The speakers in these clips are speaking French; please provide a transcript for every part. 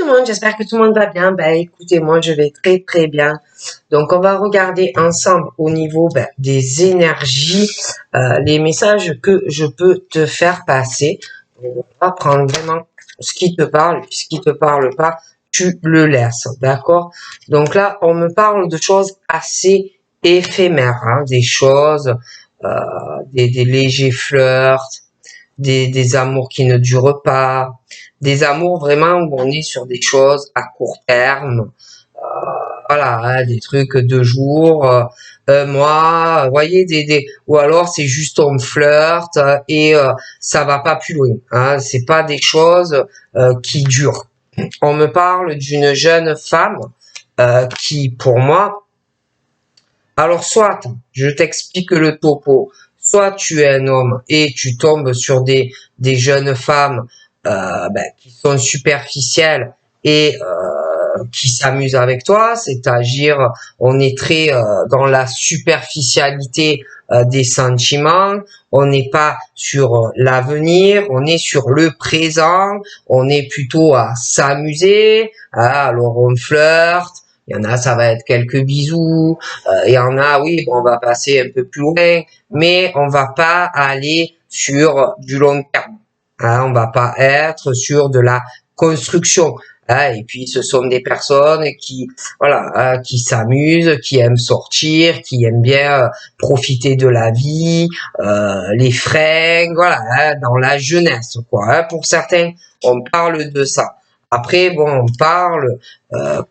tout le monde, j'espère que tout le monde va bien. Ben écoutez, moi je vais très très bien. Donc on va regarder ensemble au niveau des énergies, les messages que je peux te faire passer. On va prendre vraiment ce qui te parle, ce qui te parle pas, tu le laisses, d'accord? Donc là, on me parle de choses assez éphémères, hein, des choses, des légers flirts, des amours qui ne durent pas, des amours vraiment où on est sur des choses à court terme, voilà, hein, des trucs de jour, mois, vous voyez, ou alors c'est juste on flirte et ça va pas plus loin, hein, c'est pas des choses qui durent. On me parle d'une jeune femme qui, pour moi, alors soit, je t'explique le topo, soit tu es un homme et tu tombes sur des jeunes femmes qui sont superficielles et qui s'amusent avec toi, c'est-à-dire on est très dans la superficialité des sentiments, on n'est pas sur l'avenir, on est sur le présent, on est plutôt à s'amuser, alors on flirte, il y en a, ça va être quelques bisous. Il y en a, oui, bon, on va passer un peu plus loin, mais on va pas aller sur du long terme. Hein, on va pas être sur de la construction. Hein, et puis, ce sont des personnes qui, voilà, qui s'amusent, qui aiment sortir, qui aiment bien profiter de la vie, les fringues, voilà, hein, dans la jeunesse, quoi. Hein. Pour certains, on parle de ça. Après, bon, on parle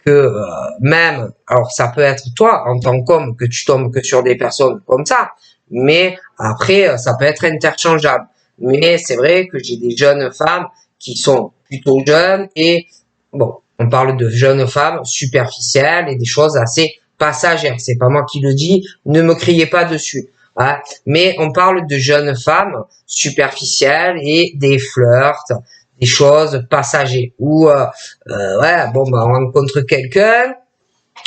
que même, alors ça peut être toi en tant qu'homme que tu tombes que sur des personnes comme ça, mais après ça peut être interchangeable. Mais c'est vrai que j'ai des jeunes femmes qui sont plutôt jeunes et bon, on parle de jeunes femmes superficielles et des choses assez passagères. C'est pas moi qui le dis, ne me criez pas dessus. Hein. Mais on parle de jeunes femmes superficielles et des flirts, des choses passagères où ouais, bon, on rencontre quelqu'un,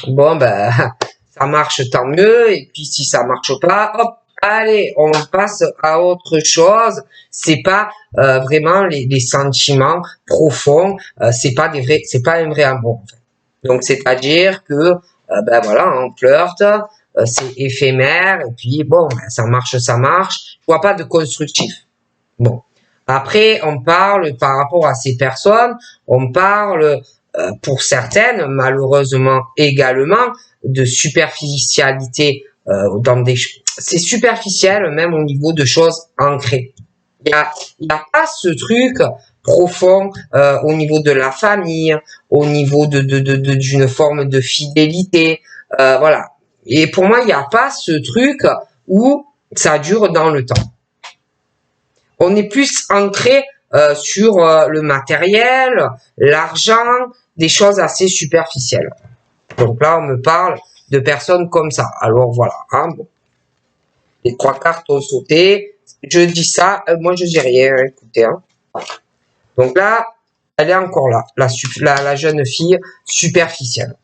bon, ça marche, tant mieux, et puis si ça marche pas, hop, allez, on passe à autre chose. C'est pas vraiment les sentiments profonds, c'est pas un vrai amour. En fait. Donc, c'est-à-dire que, voilà, on flirte, c'est éphémère, et puis bon, ça marche, ça marche. Je vois pas de constructif. Bon. Après, on parle par rapport à ces personnes, on parle pour certaines, malheureusement également, de superficialité c'est superficiel même au niveau de choses ancrées. Il y a pas ce truc profond au niveau de la famille, au niveau d'une forme de fidélité, voilà. Et pour moi, il n'y a pas ce truc où ça dure dans le temps. On est plus ancré sur le matériel, l'argent, des choses assez superficielles. Donc là, on me parle de personnes comme ça. Alors voilà, hein, bon. Les 3 cartes ont sauté. Je dis ça, moi je dis rien, écoutez. Hein. Donc là, elle est encore là, la jeune fille superficielle.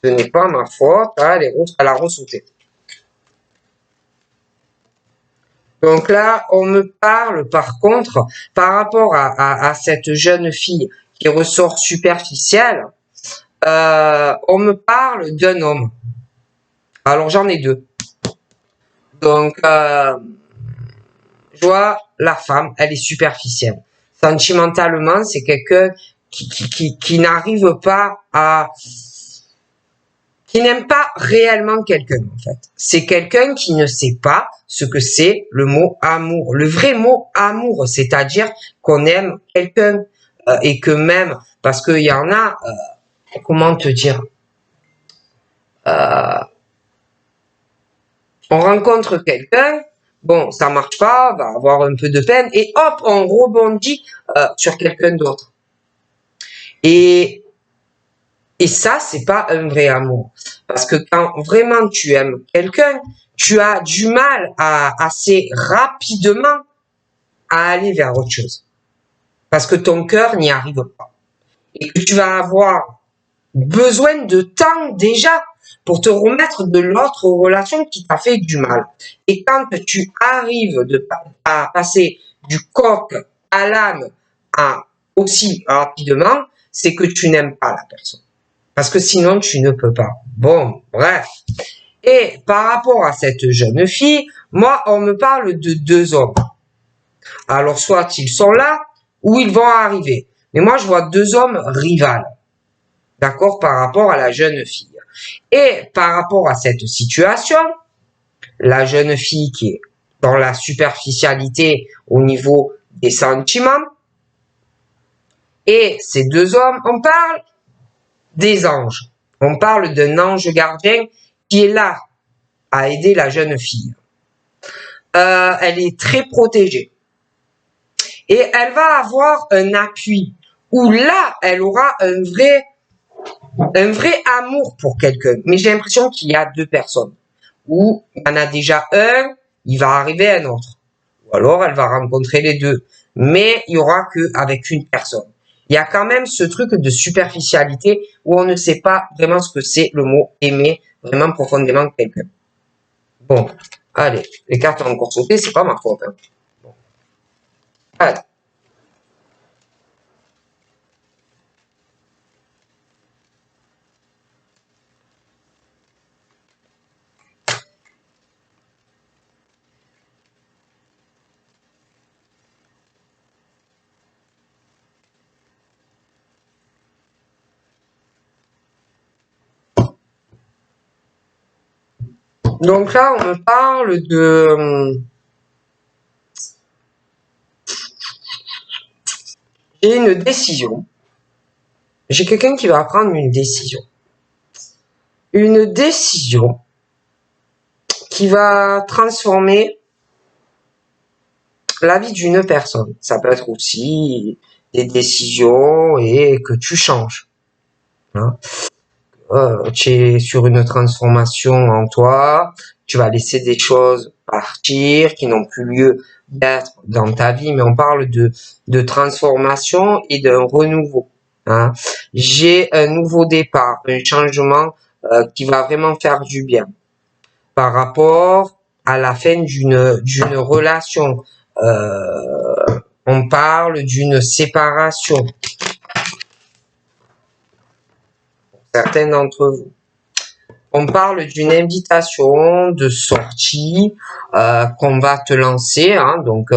Ce n'est pas ma faute, hein, elle a ressauté. Donc là, on me parle par contre, par rapport à cette jeune fille qui ressort superficielle, on me parle d'un homme. Alors j'en ai 2. Donc, je vois la femme, elle est superficielle. Sentimentalement, c'est quelqu'un qui n'arrive pas à... qui n'aime pas réellement quelqu'un, en fait. C'est quelqu'un qui ne sait pas ce que c'est le mot amour. Le vrai mot amour, c'est-à-dire qu'on aime quelqu'un et que même, parce qu'il y en a, comment te dire, on rencontre quelqu'un, bon, ça marche pas, on va avoir un peu de peine, et hop, on rebondit sur quelqu'un d'autre. Et ça, c'est pas un vrai amour. Parce que quand vraiment tu aimes quelqu'un, tu as du mal assez rapidement à aller vers autre chose. Parce que ton cœur n'y arrive pas. Et que tu vas avoir besoin de temps déjà pour te remettre de l'autre relation qui t'a fait du mal. Et quand tu arrives à passer du coq à l'âne, à aussi rapidement, c'est que tu n'aimes pas la personne. Parce que sinon, tu ne peux pas. Bon, bref. Et par rapport à cette jeune fille, moi, on me parle de deux hommes. Alors, soit ils sont là, ou ils vont arriver. Mais moi, je vois deux hommes rivales. D'accord? Par rapport à la jeune fille. Et par rapport à cette situation, la jeune fille qui est dans la superficialité au niveau des sentiments, et ces deux hommes, on parle des anges. On parle d'un ange gardien qui est là à aider la jeune fille. Elle est très protégée. Et elle va avoir un appui où là, elle aura un vrai amour pour quelqu'un. Mais j'ai l'impression qu'il y a deux personnes. Où il y en a déjà un, il va arriver un autre. Ou alors, elle va rencontrer les deux. Mais il y aura qu'avec une personne. Il y a quand même ce truc de superficialité où on ne sait pas vraiment ce que c'est le mot aimer vraiment profondément quelqu'un. Bon, allez, les cartes ont encore sauté, c'est pas ma faute. Hein. Bon. Allez. Donc là, on me parle de... J'ai une décision. J'ai quelqu'un qui va prendre une décision. Une décision qui va transformer la vie d'une personne. Ça peut être aussi des décisions et que tu changes. Hein. Tu es sur une transformation en toi, tu vas laisser des choses partir qui n'ont plus lieu d'être dans ta vie, mais on parle de transformation et d'un renouveau. Hein. J'ai un nouveau départ, un changement qui va vraiment faire du bien par rapport à la fin d'une relation. On parle d'une séparation. Certains d'entre vous. On parle d'une invitation de sortie qu'on va te lancer. Hein, donc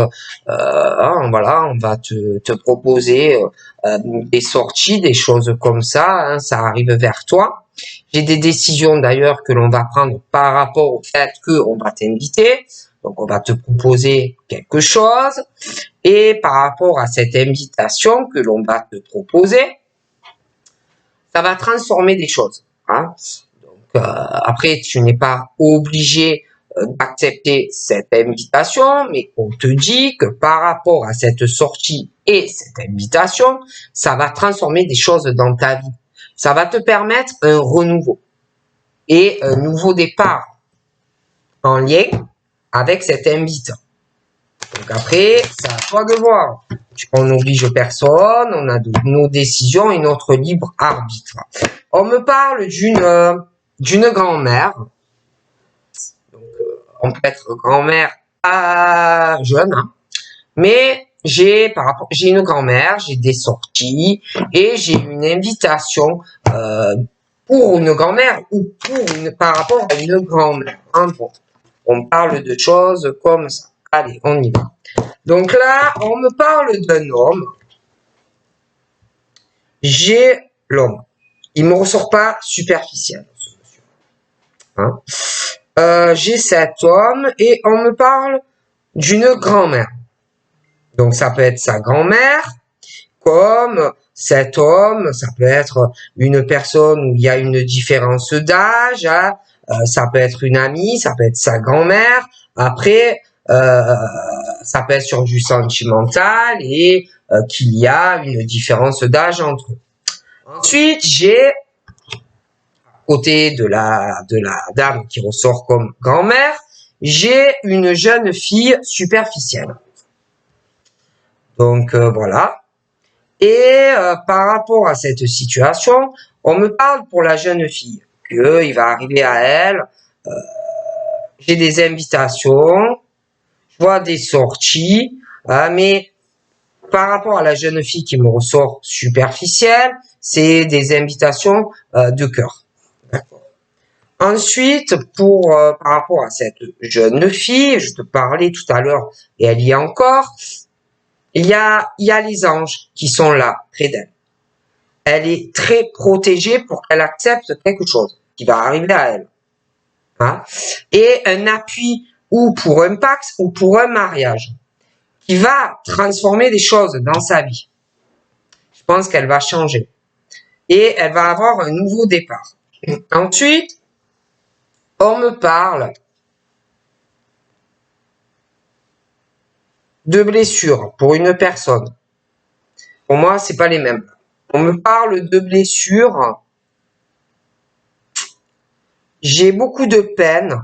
voilà, on va te proposer des sorties, des choses comme ça. Hein, ça arrive vers toi. J'ai des décisions d'ailleurs que l'on va prendre par rapport au fait qu'on va t'inviter. Donc on va te proposer quelque chose. Et par rapport à cette invitation que l'on va te proposer, ça va transformer des choses. Hein. Après, tu n'es pas obligé d'accepter cette invitation, mais on te dit que par rapport à cette sortie et cette invitation, ça va transformer des choses dans ta vie. Ça va te permettre un renouveau et un nouveau départ en lien avec cette invitation. Donc après, c'est à toi de voir. On n'oblige personne, on a nos décisions et notre libre arbitre. On me parle d'une grand-mère. Donc, on peut être grand-mère pas jeune, hein, mais j'ai une grand-mère, j'ai des sorties et j'ai une invitation pour une grand-mère ou par rapport à une grand-mère. Hein, bon. On parle de choses comme ça. Allez, on y va. Donc là, on me parle d'un homme. J'ai l'homme. Il me ressort pas superficiel, ce monsieur. Hein. J'ai cet homme et on me parle d'une grand-mère. Donc ça peut être sa grand-mère, comme cet homme, ça peut être une personne où il y a une différence d'âge, hein. Ça peut être une amie, ça peut être sa grand-mère. Après, ça peut être sur du sentimental et qu'il y a une différence d'âge entre eux. Ensuite, j'ai côté de la dame qui ressort comme grand-mère, j'ai une jeune fille superficielle. Donc voilà. Et par rapport à cette situation, on me parle pour la jeune fille qu'il va arriver à elle. J'ai des invitations, je vois des sorties, mais par rapport à la jeune fille qui me ressort superficielle, c'est des invitations de cœur. Ensuite, par rapport à cette jeune fille, je te parlais tout à l'heure, et elle y est encore, il y a les anges qui sont là, près d'elle. Elle est très protégée pour qu'elle accepte quelque chose qui va arriver à elle. Hein? Et un appui ou pour un pax ou pour un mariage qui va transformer des choses dans sa vie. Je pense qu'elle va changer. Et elle va avoir un nouveau départ. Ensuite, on me parle de blessures pour une personne. Pour moi, c'est pas les mêmes. On me parle de blessures. J'ai beaucoup de peine.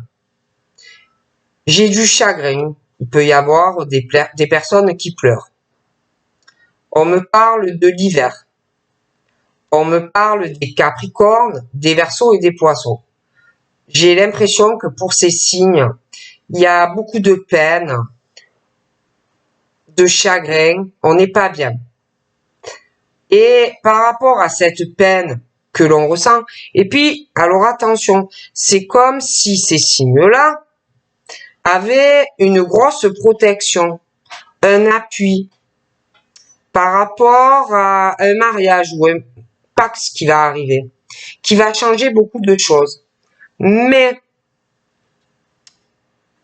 J'ai du chagrin. Il peut y avoir des personnes qui pleurent. On me parle de l'hiver. On me parle des Capricornes, des Verseaux et des Poissons. J'ai l'impression que pour ces signes, il y a beaucoup de peine, de chagrin, on n'est pas bien. Et par rapport à cette peine que l'on ressent, et puis, alors attention, c'est comme si ces signes-là avaient une grosse protection, un appui par rapport à un mariage ou un pax qui va arriver, qui va changer beaucoup de choses. Mais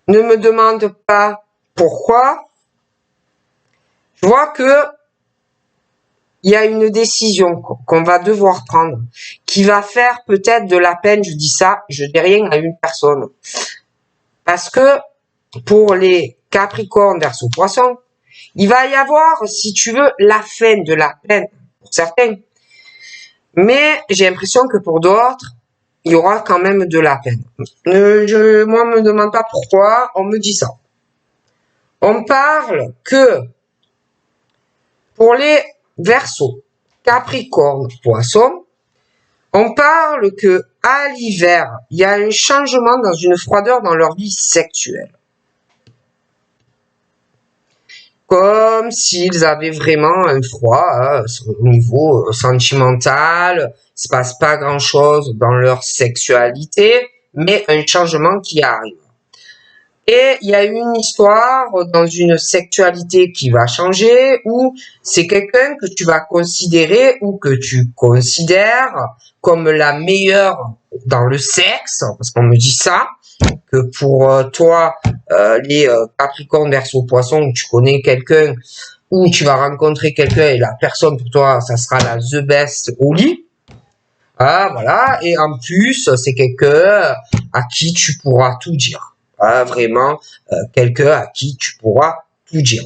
ne me demande pas pourquoi. Je vois que il y a une décision qu'on va devoir prendre qui va faire peut-être de la peine. Je dis ça, je dis rien à une personne. Parce que pour les Capricornes, Verseaux, Poissons, il va y avoir, si tu veux, la fin de la peine pour certains. Mais j'ai l'impression que pour d'autres, il y aura quand même de la peine. Moi, me demande pas pourquoi, on me dit ça. On parle que pour les Verseaux, Capricorne, Poisson, on parle que à l'hiver, il y a un changement dans une froideur dans leur vie sexuelle. Comme s'ils avaient vraiment un froid au niveau sentimental, il se passe pas grand-chose dans leur sexualité, mais un changement qui arrive. Et il y a une histoire dans une sexualité qui va changer, où c'est quelqu'un que tu vas considérer ou que tu considères comme la meilleure dans le sexe, parce qu'on me dit ça, que pour toi, les Capricornes, Verseaux, Poissons, où tu connais quelqu'un, où tu vas rencontrer quelqu'un et la personne pour toi, ça sera la the best au lit. Ah, voilà. Et en plus, c'est quelqu'un à qui tu pourras tout dire. Vraiment quelqu'un à qui tu pourras tout dire.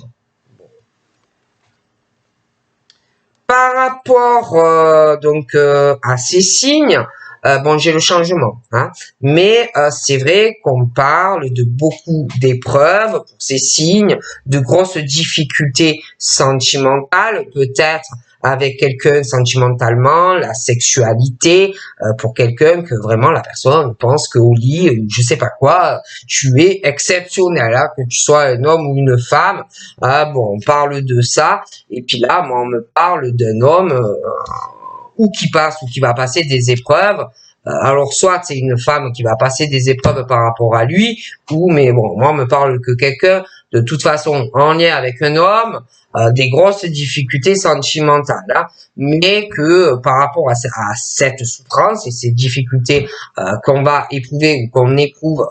Par rapport à ces signes, bon, j'ai le changement, hein, mais c'est vrai qu'on parle de beaucoup d'épreuves pour ces signes, de grosses difficultés sentimentales, peut-être avec quelqu'un sentimentalement, la sexualité, pour quelqu'un que vraiment la personne pense qu'au lit, ou je sais pas quoi, tu es exceptionnel, hein, que tu sois un homme ou une femme. Bon, on parle de ça, et puis là, moi, on me parle d'un homme ou qui passe ou qui va passer des épreuves. Alors soit c'est une femme qui va passer des épreuves par rapport à lui, ou mais bon, moi on me parle que quelqu'un de toute façon en lien avec un homme, des grosses difficultés sentimentales, hein, mais que par rapport à cette souffrance et ces difficultés qu'on va éprouver ou qu'on éprouve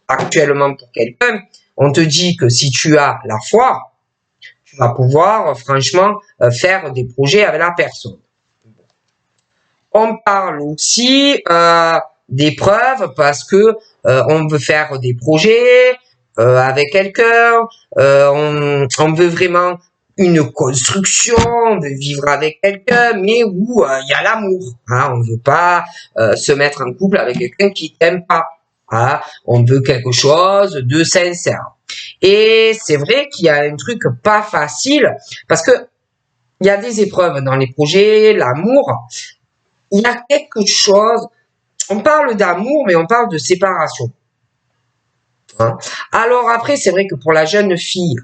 actuellement pour quelqu'un, on te dit que si tu as la foi, tu vas pouvoir franchement faire des projets avec la personne. On parle aussi d'épreuves parce que on veut faire des projets avec quelqu'un, on veut vraiment une construction, on veut vivre avec quelqu'un, mais où il y a l'amour. Hein, on veut pas se mettre en couple avec quelqu'un qui t'aime pas. Hein, on veut quelque chose de sincère. Et c'est vrai qu'il y a un truc pas facile parce que il y a des épreuves dans les projets, l'amour. Il y a quelque chose, on parle d'amour, mais on parle de séparation. Hein. Alors après, c'est vrai que pour la jeune fille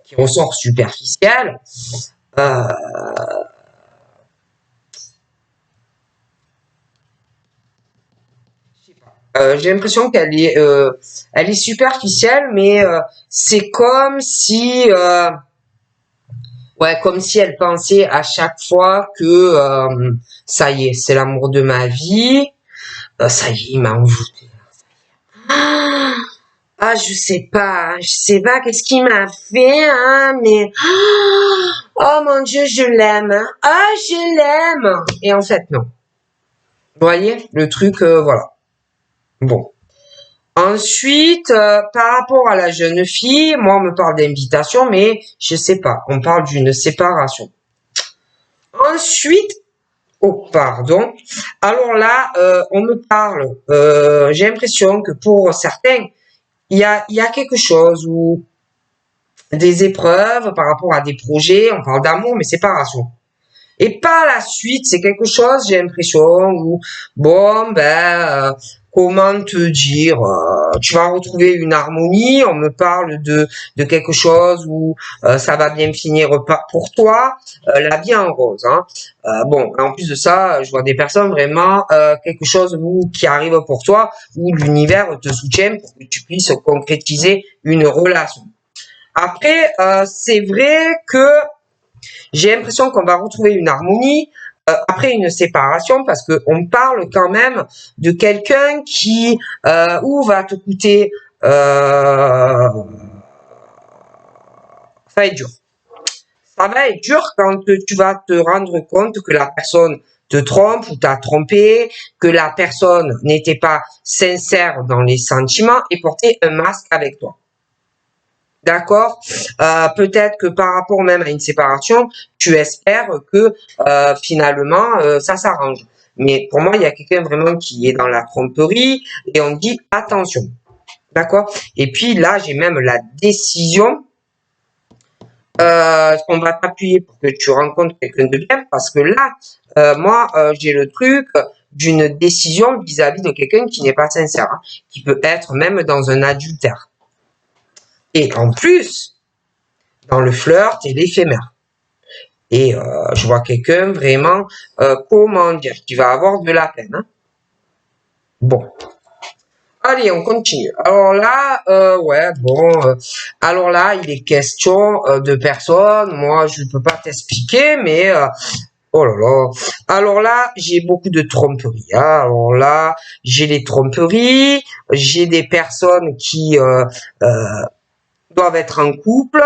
qui ressort superficiel. J'ai l'impression elle est superficielle, mais c'est comme si, ouais, comme si elle pensait à chaque fois que ça y est, c'est l'amour de ma vie. Ça y est, il m'a envoûté. Ah, je sais pas qu'est-ce qu'il m'a fait, hein, mais oh mon Dieu, je l'aime, hein. Ah, je l'aime. Et en fait, non. Vous voyez, le truc, voilà. Bon. Ensuite, par rapport à la jeune fille, moi, on me parle d'invitation, mais je sais pas, on parle d'une séparation. Ensuite, oh, pardon. Alors là, on me parle, j'ai l'impression que pour certains, il y a quelque chose où des épreuves par rapport à des projets, on parle d'amour, mais séparation. Et par la suite, c'est quelque chose, j'ai l'impression, où, bon, comment te dire, tu vas retrouver une harmonie, on me parle de quelque chose où ça va bien finir pour toi, la vie en rose. Hein. Bon, en plus de ça, je vois des personnes vraiment, quelque chose qui arrive pour toi, où l'univers te soutient pour que tu puisses concrétiser une relation. Après, c'est vrai que j'ai l'impression qu'on va retrouver une harmonie après une séparation parce que on parle quand même de quelqu'un qui va te coûter ça va être dur. Ça va être dur quand tu vas te rendre compte que la personne te trompe ou t'a trompé, que la personne n'était pas sincère dans les sentiments et portait un masque avec toi. D'accord. Peut-être que par rapport même à une séparation, tu espères que finalement ça s'arrange. Mais pour moi, il y a quelqu'un vraiment qui est dans la tromperie et on dit attention. D'accord. Et puis là, j'ai même la décision. On va t'appuyer pour que tu rencontres quelqu'un de bien parce que là, moi, j'ai le truc d'une décision vis-à-vis de quelqu'un qui n'est pas sincère, hein, qui peut être même dans un adultère. Et en plus, dans le flirt et l'éphémère. Et je vois quelqu'un vraiment, comment dire, qui va avoir de la peine. Hein. Bon. Allez, on continue. Alors là, ouais, bon. Alors là, il est question de personnes. Moi, je ne peux pas t'expliquer, mais oh là là. Alors là, j'ai beaucoup de tromperies. Hein. Alors là, j'ai les tromperies. J'ai des personnes qui doivent être en couple,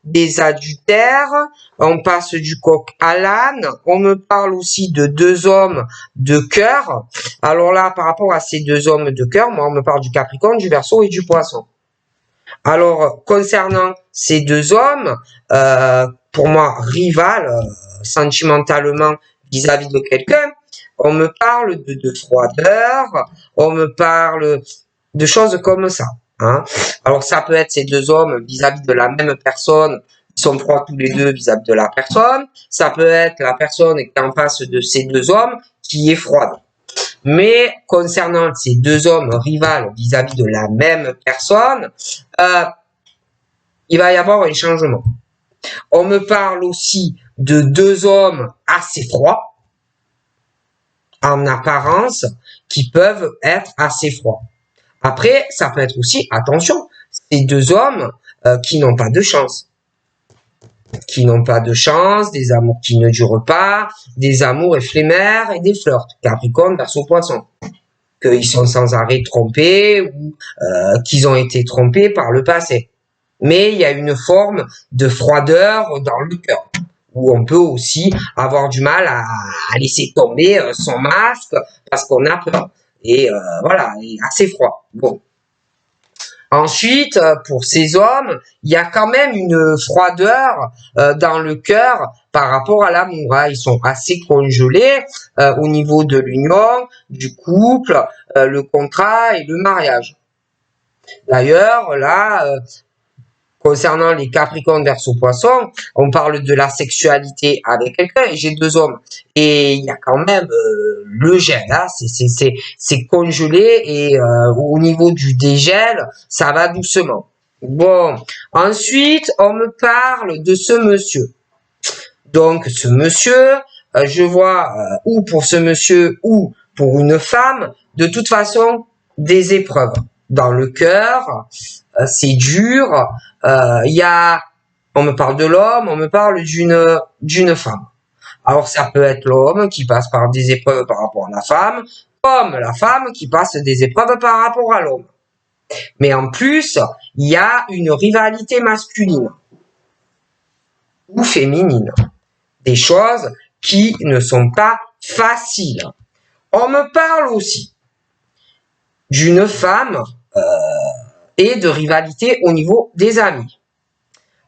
des adultères, on passe du coq à l'âne, on me parle aussi de deux hommes de cœur. Alors là, par rapport à ces deux hommes de cœur, moi on me parle du Capricorne, du Verseau et du Poisson. Alors, concernant ces deux hommes, pour moi, rival, sentimentalement vis-à-vis de quelqu'un, on me parle de froideur, on me parle de choses comme ça. Hein. Alors ça peut être ces deux hommes vis-à-vis de la même personne, ils sont froids tous les deux vis-à-vis de la personne. Ça peut être la personne qui est en face de ces deux hommes qui est froide. Mais concernant ces deux hommes rivales vis-à-vis de la même personne, il va y avoir un changement. On me parle aussi de deux hommes assez froids, en apparence, qui peuvent être assez froids. Après, ça peut être aussi, attention, ces deux hommes qui n'ont pas de chance. Qui n'ont pas de chance, des amours qui ne durent pas, des amours éphémères et des flirts. Capricorne, Verseau, Poisson. Qu'ils sont sans arrêt trompés ou qu'ils ont été trompés par le passé. Mais il y a une forme de froideur dans le cœur. Où on peut aussi avoir du mal à laisser tomber son masque parce qu'on a peur. Et voilà, il est assez froid. Bon. Ensuite, pour ces hommes, il y a quand même une froideur dans le cœur par rapport à l'amour. Hein. Ils sont assez congelés au niveau de l'union, du couple, le contrat et le mariage. D'ailleurs, là, concernant les Capricornes, Verseau, Poisson, on parle de la sexualité avec quelqu'un et j'ai deux hommes. Et il y a quand même le gel, hein, c'est congelé et au niveau du dégel, ça va doucement. Bon, ensuite, on me parle de ce monsieur. Donc, ce monsieur, je vois, ou pour ce monsieur, ou pour une femme, de toute façon, des épreuves. Dans le cœur, c'est dur. Il y a, on me parle de l'homme, on me parle d'une femme. Alors, ça peut être l'homme qui passe par des épreuves par rapport à la femme, comme la femme qui passe des épreuves par rapport à l'homme. Mais en plus, il y a une rivalité masculine ou féminine. Des choses qui ne sont pas faciles. On me parle aussi d'une femme et de rivalité au niveau des amis.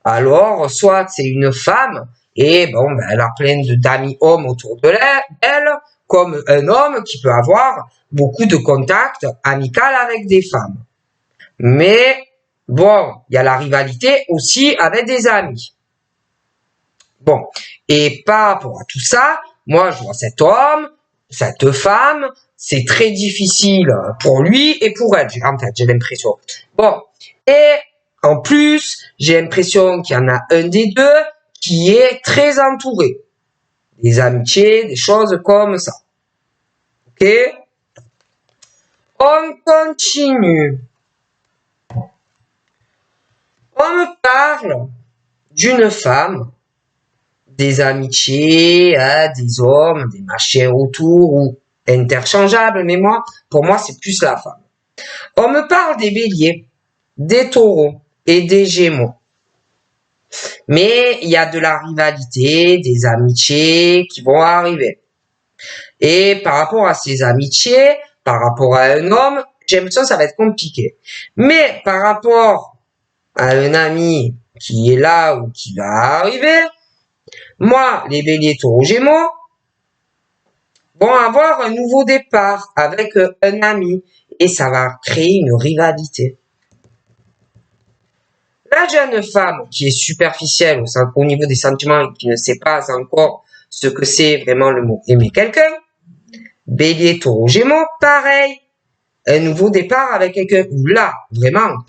Alors, soit c'est une femme et bon, ben, elle a plein d'amis hommes autour d'elle, comme un homme qui peut avoir beaucoup de contacts amicaux avec des femmes. Mais bon, il y a la rivalité aussi avec des amis. Bon, et par rapport à tout ça, moi je vois cet homme, cette femme, c'est très difficile pour lui et pour elle, en fait, j'ai l'impression. Bon, et en plus, j'ai l'impression qu'il y en a un des deux qui est très entouré. Des amitiés, des choses comme ça. Ok? On continue. On me parle d'une femme, des amitiés, des hommes, des machins autour ou interchangeables, mais moi, pour moi, c'est plus la femme. On me parle des béliers, des taureaux et des gémeaux. Mais il y a de la rivalité, des amitiés qui vont arriver. Et par rapport à ces amitiés, par rapport à un homme, j'ai l'impression que ça va être compliqué. Mais par rapport à un ami qui est là ou qui va arriver, moi, les béliers, taureaux, gémeaux vont avoir un nouveau départ avec un ami et ça va créer une rivalité. La jeune femme qui est superficielle au niveau des sentiments et qui ne sait pas encore ce que c'est vraiment le mot aimer quelqu'un, bélier, taureau, gémeaux, pareil. Un nouveau départ avec quelqu'un où là, vraiment,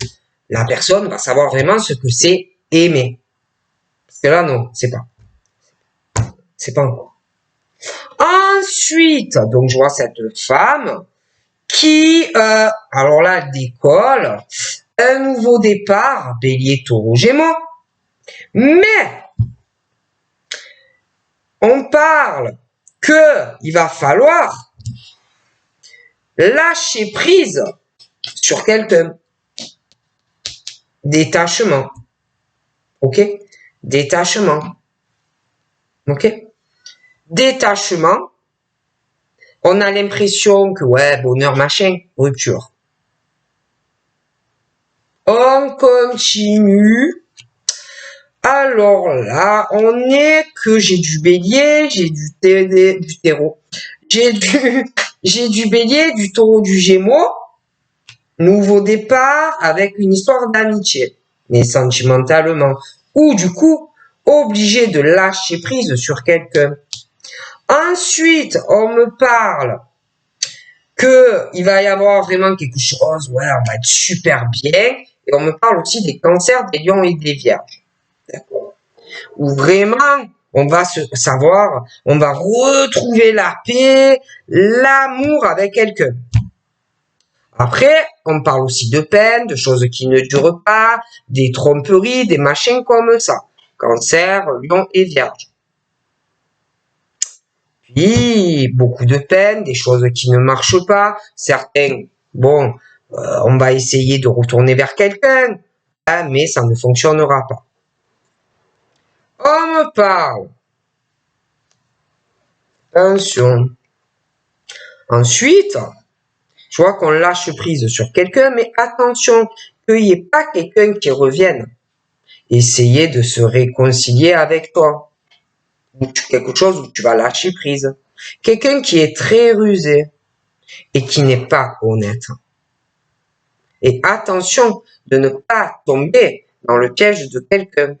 la personne va savoir vraiment ce que c'est aimer. Parce que là, non, c'est pas. C'est pas encore. Ensuite, donc je vois cette femme qui, alors là, elle décolle, un nouveau départ, bélier, taureau, gémeaux, mais on parle que il va falloir lâcher prise sur quelqu'un. Détachement. Ok? Détachement. Ok? Détachement. On a l'impression que, ouais, bonheur, machin, rupture. On continue. Alors là, on est que j'ai du bélier, j'ai du terreau. J'ai du bélier, du taureau, du gémeaux. Nouveau départ avec une histoire d'amitié, mais sentimentalement. Ou du coup, obligé de lâcher prise sur quelqu'un. Ensuite, on me parle que il va y avoir vraiment quelque chose, ouais, on va être super bien. Et on me parle aussi des cancers, des lions et des vierges. D'accord? Où vraiment, on va savoir, on va retrouver la paix, l'amour avec quelqu'un. Après, on parle aussi de peine, de choses qui ne durent pas, des tromperies, des machins comme ça. Cancer, lion et vierge. Puis, beaucoup de peine, des choses qui ne marchent pas. Certains, bon, on va essayer de retourner vers quelqu'un, hein, mais ça ne fonctionnera pas. On me parle. Attention. Ensuite, je vois qu'on lâche prise sur quelqu'un, mais attention, qu'il n'y ait pas quelqu'un qui revienne. Essayer de se réconcilier avec toi. Ou quelque chose où tu vas lâcher prise. Quelqu'un qui est très rusé et qui n'est pas honnête. Et attention de ne pas tomber dans le piège de quelqu'un.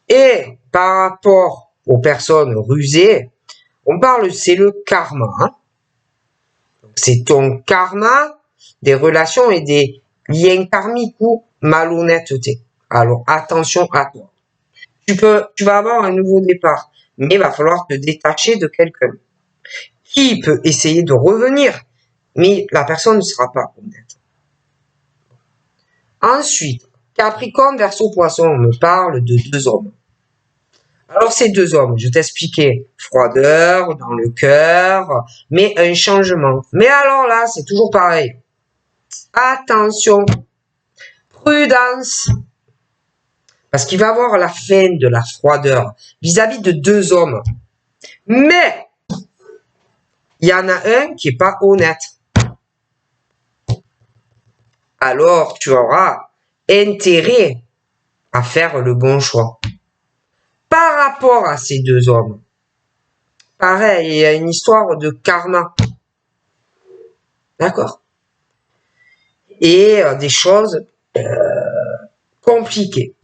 Et par rapport aux personnes rusées, on parle, c'est le karma. Hein. C'est ton karma des relations et des liens karmiques où malhonnêteté. Alors, attention à toi. Tu vas avoir un nouveau départ, mais il va falloir te détacher de quelqu'un qui peut essayer de revenir, mais la personne ne sera pas honnête. Ensuite, Capricorne, Verseau, Poisson, on me parle de deux hommes. Alors, ces deux hommes, je t'expliquais, froideur dans le cœur, mais un changement. Mais alors là, c'est toujours pareil. Attention, prudence, parce qu'il va y avoir la fin de la froideur vis-à-vis de deux hommes. Mais, il y en a un qui est pas honnête. Alors, tu auras intérêt à faire le bon choix. Par rapport à ces deux hommes, pareil, il y a une histoire de karma. D'accord? Et des choses compliquées.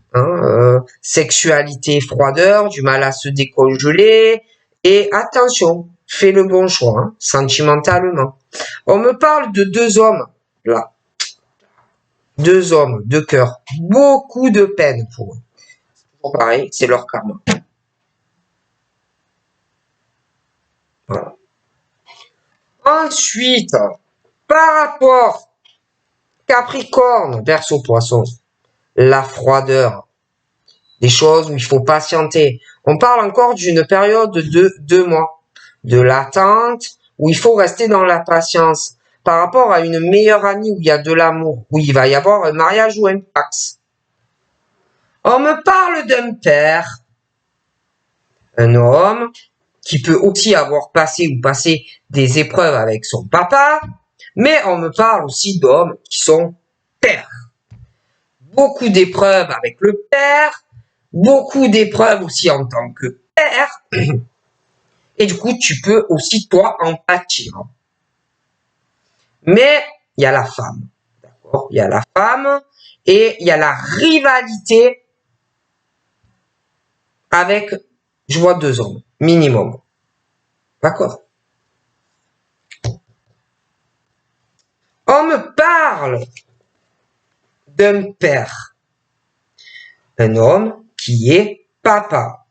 Sexualité, froideur, du mal à se décongeler. Et attention, fais le bon choix, sentimentalement. On me parle de deux hommes, là. Deux hommes, de cœur. Beaucoup de peine pour eux. Pareil, c'est leur karma. Voilà. Ensuite, par rapport Capricorne, Verseau, Poisson, la froideur, des choses où il faut patienter. On parle encore d'une période de 2 mois, de l'attente, où il faut rester dans la patience, par rapport à une meilleure amie où il y a de l'amour, où il va y avoir un mariage ou un pax. On me parle d'un père, un homme, qui peut aussi avoir passé ou passé des épreuves avec son papa, mais on me parle aussi d'hommes qui sont pères. Beaucoup d'épreuves avec le père, beaucoup d'épreuves aussi en tant que père, et du coup, tu peux aussi, toi, en pâtir. Mais il y a la femme, d'accord? Il y a la femme, et il y a la rivalité avec, je vois deux hommes, minimum. D'accord? On me parle d'un père, un homme qui est papa.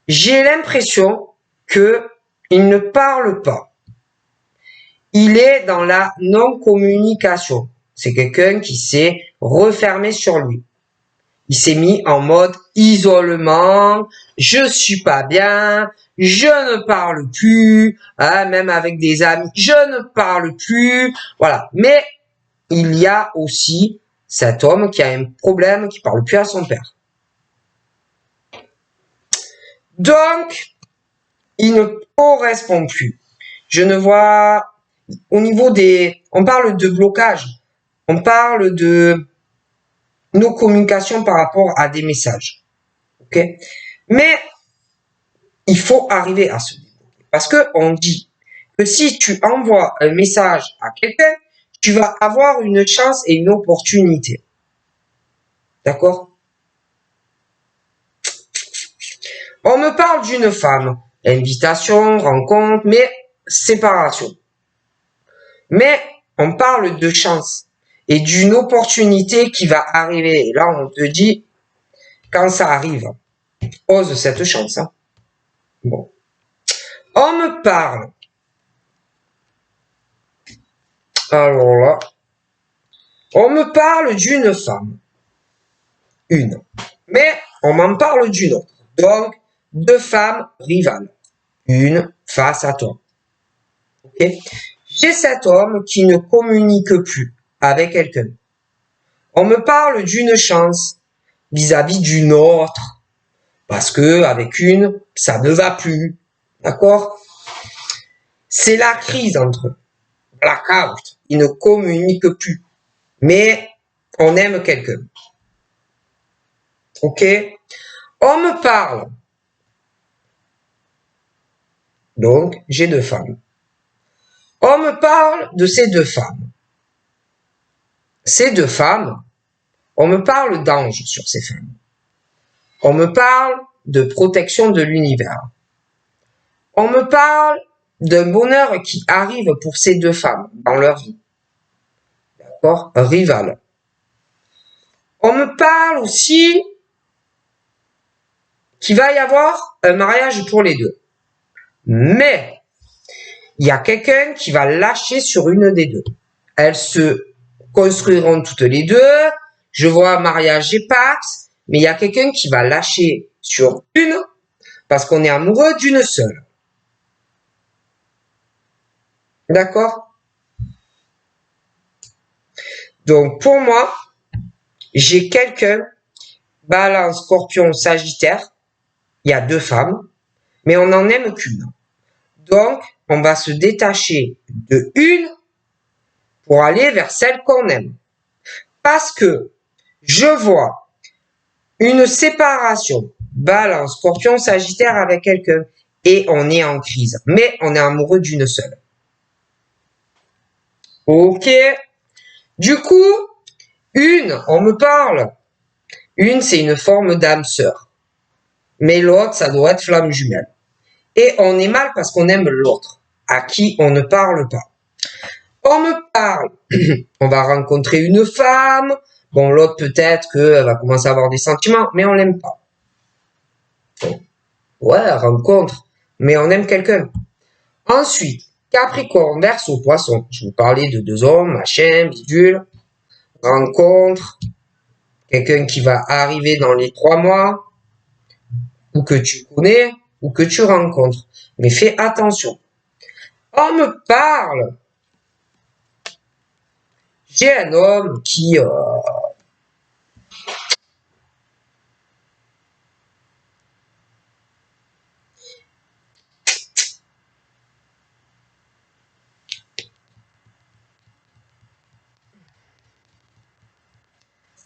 J'ai l'impression que il ne parle pas. Il est dans la non-communication. C'est quelqu'un qui s'est refermé sur lui. Il s'est mis en mode isolement. Je suis pas bien. Je ne parle plus. Même avec des amis, je ne parle plus. Voilà. Mais il y a aussi cet homme qui a un problème, qui parle plus à son père. Donc, il ne correspond plus. Je ne vois, au niveau des, on parle de blocage, on parle de nos communications par rapport à des messages. Ok? Mais, il faut arriver à se débloquer. Parce que on dit que si tu envoies un message à quelqu'un, tu vas avoir une chance et une opportunité. D'accord? On me parle d'une femme. Invitation, rencontre, mais séparation. Mais on parle de chance et d'une opportunité qui va arriver. Et là, on te dit, quand ça arrive, ose cette chance. Bon. On me parle. Alors là, on me parle d'une femme. Une. Mais on m'en parle d'une autre. Donc, deux femmes rivales. Une face à toi. Ok? J'ai cet homme qui ne communique plus avec quelqu'un. On me parle d'une chance vis-à-vis d'une autre. Parce que avec une, ça ne va plus. D'accord? C'est la crise entre eux. Blackout. Ils ne communiquent plus. Mais on aime quelqu'un. Ok? On me parle. Donc, j'ai deux femmes. On me parle de ces deux femmes. Ces deux femmes, on me parle d'anges sur ces femmes. On me parle de protection de l'univers. On me parle d'un bonheur qui arrive pour ces deux femmes dans leur vie. D'accord? Rival. On me parle aussi qu'il va y avoir un mariage pour les deux. Mais, il y a quelqu'un qui va lâcher sur une des deux. Elles se construiront toutes les deux. Je vois mariage et pax, mais il y a quelqu'un qui va lâcher sur une parce qu'on est amoureux d'une seule. D'accord? Donc, pour moi, j'ai quelqu'un, Balance, Scorpion, Sagittaire. Il y a 2 femmes, mais on n'en aime qu'une. Donc, on va se détacher de une pour aller vers celle qu'on aime. Parce que je vois une séparation, Balance, Scorpion, Sagittaire avec quelqu'un, et on est en crise. Mais on est amoureux d'une seule. Ok. Du coup, on me parle. Une, c'est une forme d'âme sœur. Mais l'autre, ça doit être flamme jumelle. Et on est mal parce qu'on aime l'autre, à qui on ne parle pas. On me parle. On va rencontrer une femme. Bon, l'autre, peut-être qu'elle va commencer à avoir des sentiments, mais on l'aime pas. Bon. Ouais, rencontre. Mais on aime quelqu'un. Ensuite, Capricorne, Verseau, Poisson. Je vous parlais de 2 hommes, machin, bidule. Rencontre. Quelqu'un qui va arriver dans les 3 mois. Ou que tu connais, ou que tu rencontres. Mais fais attention. On me parle. J'ai un homme qui...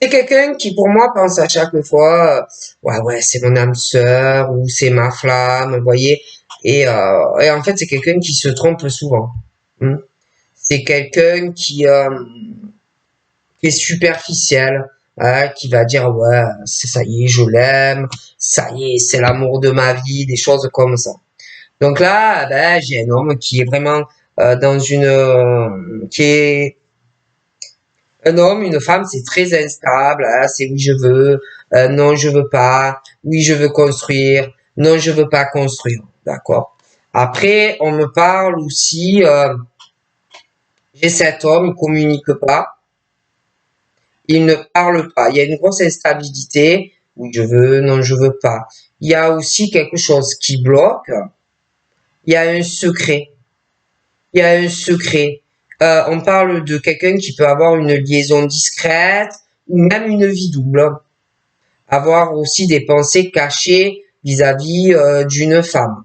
c'est quelqu'un qui, pour moi, pense à chaque fois, ouais, c'est mon âme sœur, ou c'est ma flamme, vous voyez. Et en fait, c'est quelqu'un qui se trompe souvent. C'est quelqu'un qui est superficiel, hein, qui va dire, ouais, ça y est, je l'aime, ça y est, c'est l'amour de ma vie, des choses comme ça. Donc là, ben, j'ai un homme qui est vraiment dans qui est un homme, une femme, c'est très instable. Hein, c'est oui, je veux, non, je veux pas. Oui, je veux construire. Non, je veux pas construire. D'accord. Après, on me parle aussi. J'ai cet homme, il communique pas. Il ne parle pas. Il y a une grosse instabilité. Oui, je veux. Non, je veux pas. Il y a aussi quelque chose qui bloque. Il y a un secret. Il y a un secret. On parle de quelqu'un qui peut avoir une liaison discrète ou même une vie double. Avoir aussi des pensées cachées vis-à-vis d'une femme.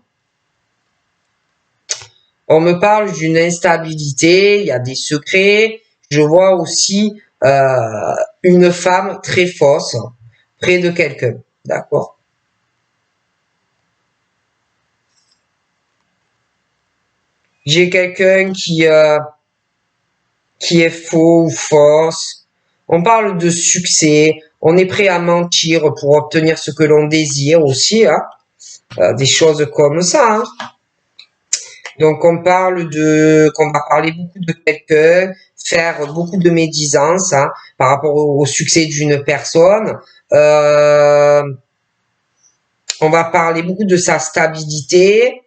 On me parle d'une instabilité, il y a des secrets. Je vois aussi une femme très fausse près de quelqu'un. D'accord? J'ai quelqu'un qui est faux ou fausse. On parle de succès. On est prêt à mentir pour obtenir ce que l'on désire aussi. Hein. Des choses comme ça. Hein. Donc on parle qu'on va parler beaucoup de quelqu'un, faire beaucoup de médisance hein, par rapport au succès d'une personne. On va parler beaucoup de sa stabilité.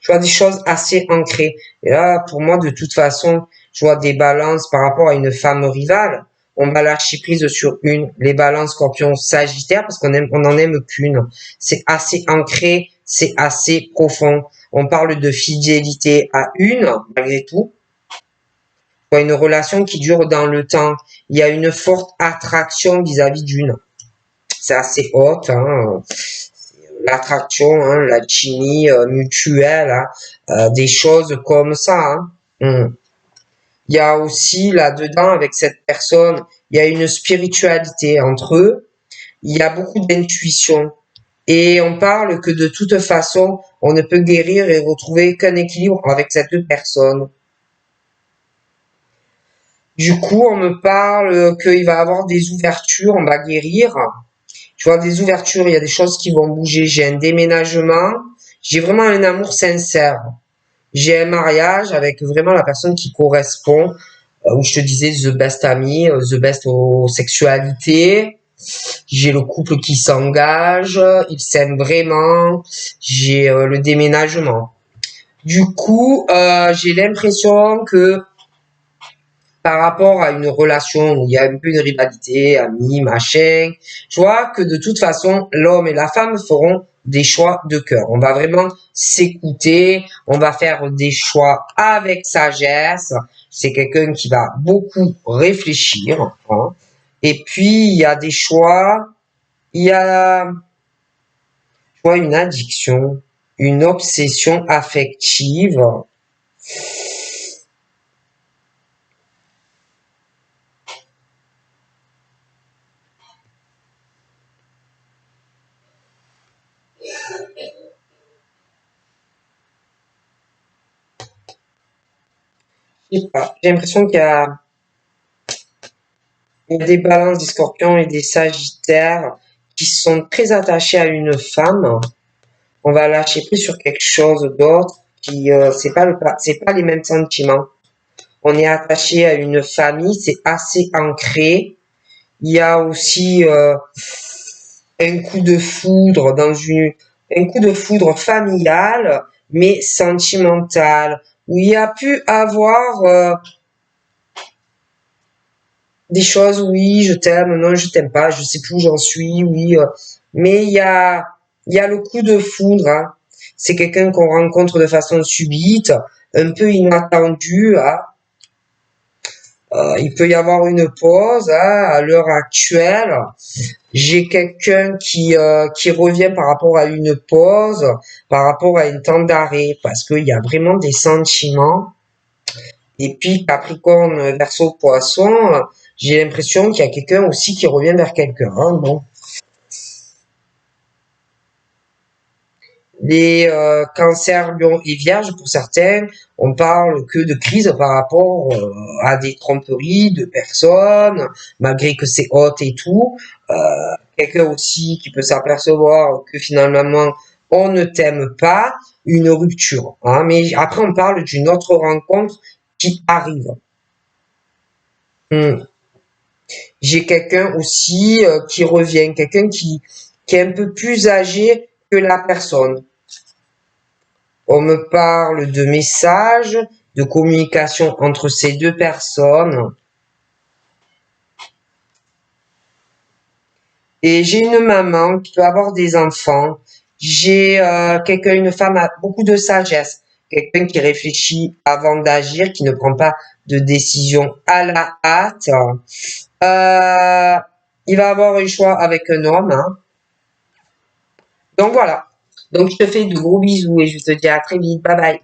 Je vois des choses assez ancrées. Et là, pour moi, de toute façon, je vois des balances par rapport à une femme rivale. On va lâcher prise sur une. Les balances Scorpion Sagittaire, parce on en aime qu'une. C'est assez ancré, c'est assez profond. On parle de fidélité à une, malgré tout. Il y a une relation qui dure dans le temps. Il y a une forte attraction vis-à-vis d'une. C'est assez haute, hein. L'attraction, hein, la chimie mutuelle, hein, des choses comme ça. Hein. Il y a aussi là-dedans, avec cette personne, il y a une spiritualité entre eux. Il y a beaucoup d'intuition. Et on parle que de toute façon, on ne peut guérir et retrouver qu'un équilibre avec cette personne. Du coup, on me parle qu'il va y avoir des ouvertures, on va guérir. Je vois des ouvertures, il y a des choses qui vont bouger. J'ai un déménagement. J'ai vraiment un amour sincère. J'ai un mariage avec vraiment la personne qui correspond. où je te disais the best ami, the best aux sexualités. J'ai le couple qui s'engage, ils s'aiment vraiment. J'ai le déménagement. Du coup, j'ai l'impression que par rapport à une relation où il y a un peu de rivalité, amis, machin, je vois que de toute façon, l'homme et la femme feront des choix de cœur. On va vraiment s'écouter, on va faire des choix avec sagesse. C'est quelqu'un qui va beaucoup réfléchir, hein. Et puis, il y a des choix, il y a, je vois, une addiction, une obsession affective. Je sais pas, j'ai l'impression qu'il y a des balances, des scorpions et des sagittaires qui sont très attachés à une femme. On va lâcher prise sur quelque chose d'autre qui, c'est pas les mêmes sentiments. On est attaché à une famille, c'est assez ancré. Il y a aussi un coup de foudre un coup de foudre familial, mais sentimental, où il y a pu avoir des choses, oui, je t'aime, non, je t'aime pas, je sais plus où j'en suis, oui, mais il y a le coup de foudre, hein. C'est quelqu'un qu'on rencontre de façon subite, un peu inattendue, hein. Il peut y avoir une pause, hein, à l'heure actuelle. J'ai quelqu'un qui revient par rapport à une pause, par rapport à un temps d'arrêt, parce qu'il y a vraiment des sentiments. Et puis Capricorne, Verseau, Poisson, j'ai l'impression qu'il y a quelqu'un aussi qui revient vers quelqu'un, hein. Bon. Les cancers, lions et vierges, pour certains, on parle que de crise par rapport à des tromperies de personnes, malgré que c'est haute et tout. Quelqu'un aussi qui peut s'apercevoir que finalement on ne t'aime pas, une rupture, hein. Mais après on parle d'une autre rencontre qui arrive. Hmm. J'ai quelqu'un aussi qui revient, quelqu'un qui est un peu plus âgé que la personne. On me parle de messages, de communication entre ces deux personnes. Et j'ai une maman qui peut avoir des enfants. J'ai quelqu'un, une femme à beaucoup de sagesse. Quelqu'un qui réfléchit avant d'agir, qui ne prend pas de décision à la hâte. Il va avoir un choix avec un homme, hein. Donc voilà. Donc je te fais de gros bisous et je te dis à très vite. Bye bye.